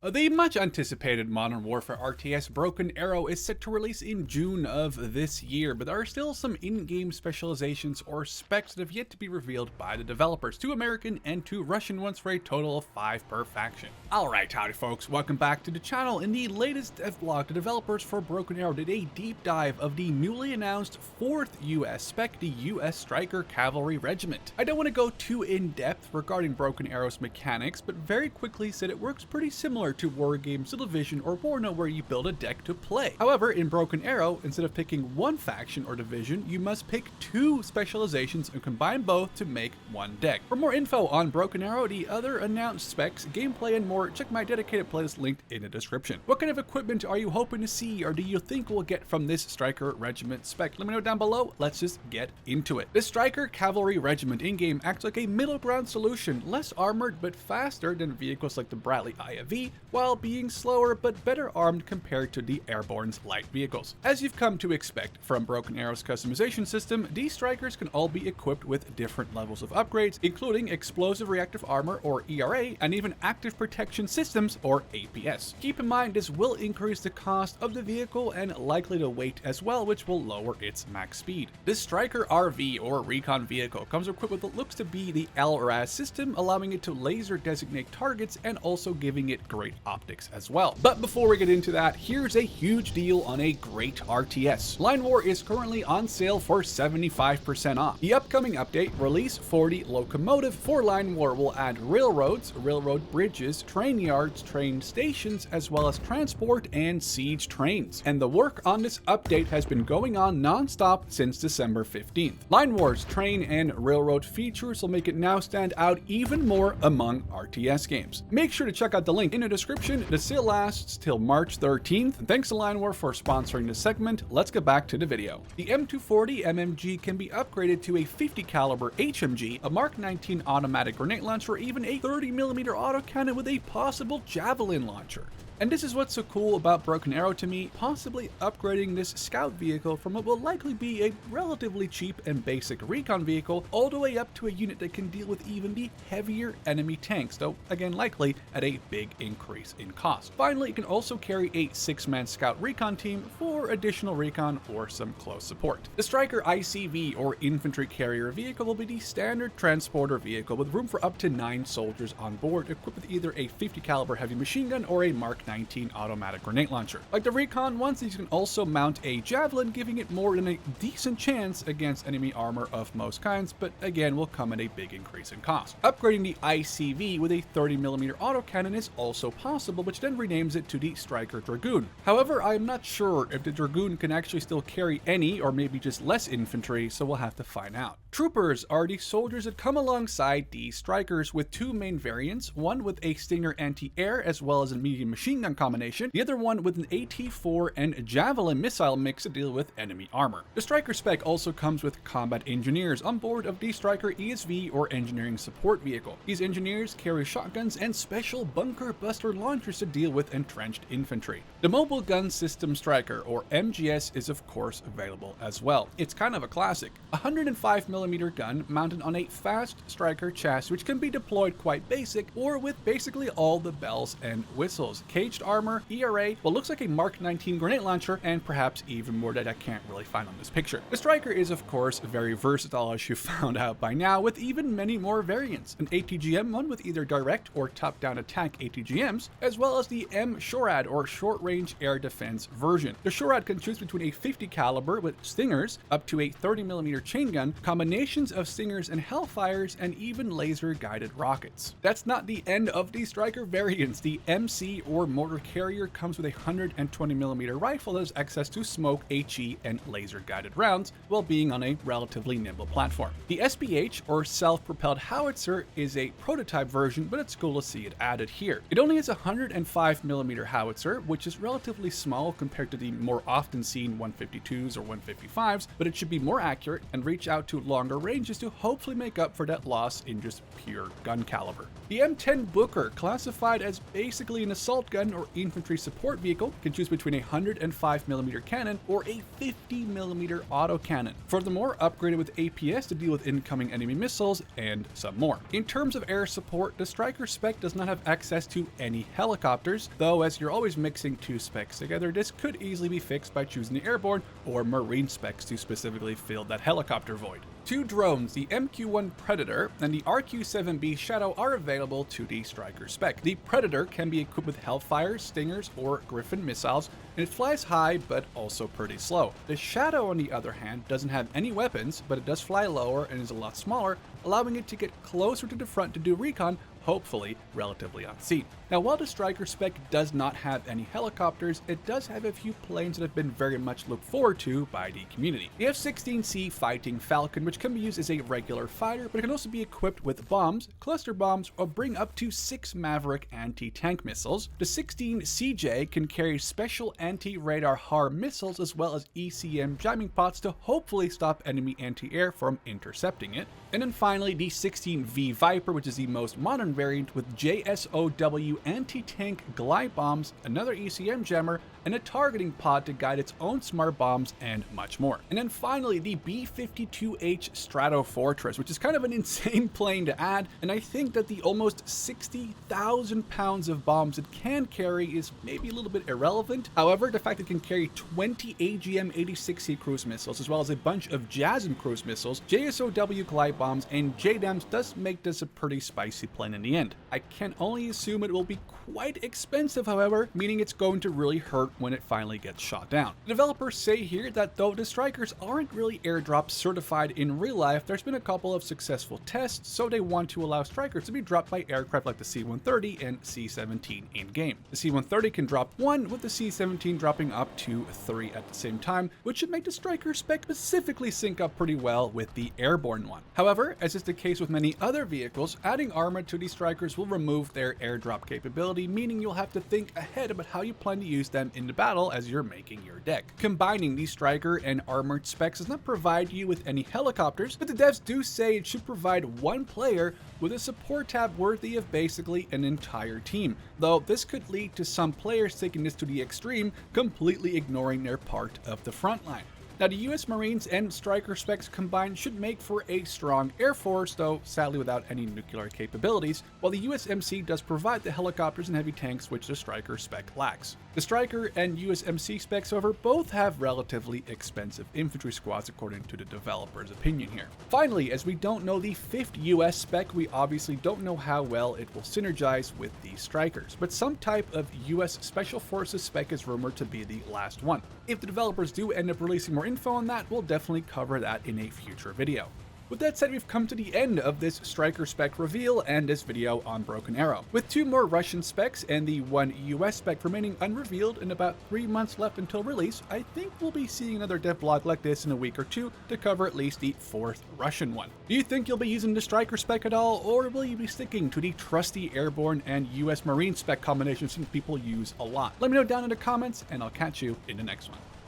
The much anticipated Modern Warfare RTS Broken Arrow is set to release in June of this year, but there are still some in-game specializations or specs that have yet to be revealed by the developers, 2 American and 2 Russian ones for a total of 5 per faction. Alright, howdy folks, welcome back to the channel. In the latest devblog, the developers for Broken Arrow did a deep dive of the newly announced 4th US spec, the US Stryker Cavalry Regiment. I don't want to go too in-depth regarding Broken Arrow's mechanics, but very quickly said it works pretty similar to war games, Division, or Warno, where you build a deck to play. However, in Broken Arrow, instead of picking one faction or division, you must pick 2 specializations and combine both to make one deck. For more info on Broken Arrow, the other announced specs, gameplay, and more, check my dedicated playlist linked in the description. What kind of equipment are you hoping to see, or do you think we'll get from this Stryker Regiment spec? Let me know down below. Let's just get into it. The Stryker Cavalry Regiment in-game acts like a middle ground solution, less armored but faster than vehicles like the Bradley ICV, while being slower but better armed compared to the Airborne's light vehicles. As you've come to expect from Broken Arrow's customization system, these Strykers can all be equipped with different levels of upgrades, including Explosive Reactive Armor or ERA, and even Active Protection Systems or APS. Keep in mind this will increase the cost of the vehicle and likely the weight as well, which will lower its max speed. This Stryker RV or Recon vehicle comes equipped with what looks to be the LRAS system, allowing it to laser designate targets and also giving it great optics as well. But before we get into that, here's a huge deal on a great RTS. Line War is currently on sale for 75% off. The upcoming update, Release 40 Locomotive for Line War, will add railroads, railroad bridges, train yards, train stations, as well as transport and siege trains. And the work on this update has been going on non-stop since December 15th. Line War's train and railroad features will make it now stand out even more among RTS games. Make sure to check out the link in the description. The sale lasts till March 13th. And thanks to Line War for sponsoring this segment. Let's get back to the video. The M240 MMG can be upgraded to a 50 caliber HMG, a Mark 19 automatic grenade launcher, or even a 30mm autocannon with a possible javelin launcher. And this is what's so cool about Broken Arrow to me, possibly upgrading this scout vehicle from what will likely be a relatively cheap and basic recon vehicle all the way up to a unit that can deal with even the heavier enemy tanks, though again likely at a big increase in cost. Finally, it can also carry a 6-man scout recon team for additional recon or some close support. The Stryker ICV or infantry carrier vehicle will be the standard transporter vehicle with room for up to 9 soldiers on board, equipped with either a 50 caliber heavy machine gun or a Mark 19 automatic grenade launcher. Like the Recon ones, these can also mount a javelin, giving it more than a decent chance against enemy armor of most kinds, but again will come at a big increase in cost. Upgrading the ICV with a 30mm autocannon is also possible, which then renames it to the Stryker Dragoon. However, I am not sure if the Dragoon can actually still carry any or maybe just less infantry, so we'll have to find out. Troopers are the soldiers that come alongside these Strykers with 2 main variants, one with a Stinger anti-air as well as a medium machine gun combination, the other one with an AT-4 and Javelin missile mix to deal with enemy armor. The Stryker spec also comes with combat engineers on board of the Stryker ESV or engineering support vehicle. These engineers carry shotguns and special bunker buster launchers to deal with entrenched infantry. The Mobile Gun System Stryker or MGS is of course available as well. It's kind of a classic. A 105mm gun mounted on a fast Stryker chassis which can be deployed quite basic or with basically all the bells and whistles. Caged armor, ERA, what looks like a Mark 19 grenade launcher, and perhaps even more that I can't really find on this picture. The Stryker is of course very versatile, as you found out by now, with even many more variants. An ATGM one with either direct or top-down attack ATGMs, as well as the M-SHORAD or short-range air defense version. The SHORAD can choose between a 50 caliber with Stingers, up to a 30mm chain gun, combinations of Stingers and Hellfires, and even laser-guided rockets. That's not the end of the Stryker variants. The MC or Mortar carrier comes with a 120mm rifle that has access to smoke, HE, and laser-guided rounds, while being on a relatively nimble platform. The SPH or self-propelled howitzer is a prototype version, but it's cool to see it added here. It only has a 105mm howitzer, which is relatively small compared to the more often seen 152s or 155s, but it should be more accurate and reach out to longer ranges to hopefully make up for that loss in just pure gun caliber. The M10 Booker, classified as basically an assault gun or infantry support vehicle, can choose between a 105mm cannon or a 50mm autocannon. Furthermore, upgraded with APS to deal with incoming enemy missiles and some more. In terms of air support, the Stryker spec does not have access to any helicopters, though as you're always mixing two specs together, this could easily be fixed by choosing the airborne or marine specs to specifically fill that helicopter void. Two drones, the MQ-1 Predator and the RQ-7B Shadow, are available to the Stryker spec. The Predator can be equipped with Hellfire, Stingers, or Griffin missiles, and it flies high but also pretty slow. The Shadow, on the other hand, doesn't have any weapons, but it does fly lower and is a lot smaller, allowing it to get closer to the front to do recon, hopefully relatively unseen. Now, while the Stryker spec does not have any helicopters, it does have a few planes that have been very much looked forward to by the community. The F-16C Fighting Falcon, which can be used as a regular fighter, but it can also be equipped with bombs, cluster bombs, or bring up to 6 Maverick anti-tank missiles. The 16CJ can carry special anti-radar HAR missiles as well as ECM jamming pods to hopefully stop enemy anti-air from intercepting it. And then finally, the 16V Viper, which is the most modern variant with JSOW anti-tank glide bombs, another ECM jammer, and a targeting pod to guide its own smart bombs, and much more. And then finally, the B-52H Stratofortress, which is kind of an insane plane to add, and I think that the almost 60,000 pounds of bombs it can carry is maybe a little bit irrelevant. However, the fact it can carry 20 AGM-86C cruise missiles, as well as a bunch of JASSM cruise missiles, JSOW glide bombs, and JDAMs does make this a pretty spicy plane in the end. I can only assume it will be quite expensive, however, meaning it's going to really hurt when it finally gets shot down. The developers say here that though the Strykers aren't really airdrop certified in real life, there's been a couple of successful tests, so they want to allow Strykers to be dropped by aircraft like the C-130 and C-17 in-game. The C-130 can drop 1, with the C-17 dropping up to 3 at the same time, which should make the Stryker spec specifically sync up pretty well with the airborne one. However, as is the case with many other vehicles, adding armor to these Strykers will remove their airdrop capability, meaning you'll have to think ahead about how you plan to use them in the battle as you're making your deck. Combining the Stryker and armored specs does not provide you with any helicopters, but the devs do say it should provide one player with a support tab worthy of basically an entire team, though this could lead to some players taking this to the extreme, completely ignoring their part of the front line. Now, the US Marines and Stryker specs combined should make for a strong Air Force, though sadly without any nuclear capabilities, while the USMC does provide the helicopters and heavy tanks which the Stryker spec lacks. The Stryker and USMC specs, however, both have relatively expensive infantry squads according to the developer's opinion here. Finally, as we don't know the 5th US spec, we obviously don't know how well it will synergize with the Strykers, but some type of US Special Forces spec is rumored to be the last one. If the developers do end up releasing more info on that, we'll definitely cover that in a future video. With that said, we've come to the end of this Stryker spec reveal and this video on Broken Arrow. With 2 more Russian specs and the 1 US spec remaining unrevealed and about 3 months left until release, I think we'll be seeing another devblog like this in a week or 2 to cover at least the 4th Russian one. Do you think you'll be using the Stryker spec at all, or will you be sticking to the trusty airborne and US Marine spec combinations that people use a lot? Let me know down in the comments, and I'll catch you in the next one.